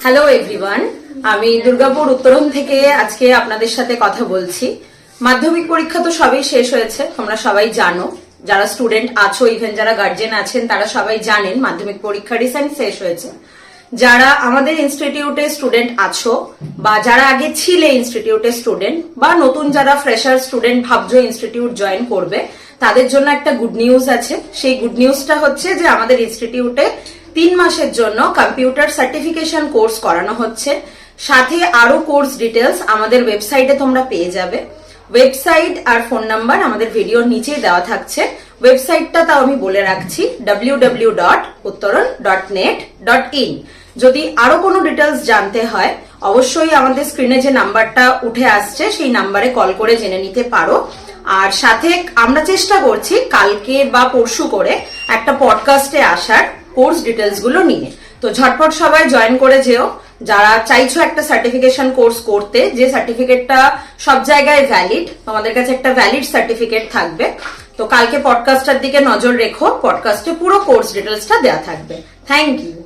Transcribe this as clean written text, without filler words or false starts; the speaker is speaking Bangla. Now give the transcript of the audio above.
হ্যালো এভরিওয়ান, আমি দুর্গাপুর উত্তরণ থেকে আজকে আপনাদের সাথে কথা বলছি। মাধ্যমিক পরীক্ষা তো সবই শেষ হয়েছে, তোমরা সবাই জানো। যারা স্টুডেন্ট আছো, ইভেন যারা গার্জিয়ান আছেন, তারা সবাই জানেন মাধ্যমিক পরীক্ষা রিসেন্ট শেষ হয়েছে। যারা আমাদের ইনস্টিটিউটে স্টুডেন্ট আছো বা যারা আগে ছিলে ইনস্টিটিউটে স্টুডেন্ট বা নতুন যারা ফ্রেশার স্টুডেন্ট ভাবছো ইনস্টিটিউট জয়েন করবে, তাদের জন্য একটা গুড নিউজ আছে। সেই গুড নিউজটা হচ্ছে যে আমাদের ইনস্টিটিউটে 3 মাসের জন্য কম্পিউটার সার্টিফিকেশন কোর্স করানো হচ্ছে। সাথে আরো কোর্স ডিটেলস আমাদের ওয়েবসাইটে তোমরা পেয়ে যাবে। ওয়েবসাইট আর ফোন নাম্বার আমাদের ভিডিওর নিচে দেওয়া থাকছে। ওয়েবসাইটটা তাও আমি বলে রাখছি, www.uttoran.net.in। যদি আরো কোনো ডিটেলস জানতে হয় অবশ্যই আমাদের স্ক্রিনে যে নাম্বারটা উঠে আসছে সেই নাম্বারে কল করে জেনে নিতে পারো। আর সাথে আমরা চেষ্টা করছি কালকে বা পরশু করে একটা পডকাস্টে আসার কোর্স ডিটেলস গুলো নিয়ে। তো ঝটপট সবাই জয়েন করে যেও যারা চাইছো একটা সার্টিফিকেশন কোর্স করতে, যে সার্টিফিকেটটা সব জায়গায় ভ্যালিড। তোমাদের কাছে একটা ভ্যালিড সার্টিফিকেট থাকবে। তো কালকে পডকাস্টটার দিকে নজর রেখো, পডকাস্টে পুরো কোর্স ডিটেলসটা দেওয়া থাকবে। Thank you.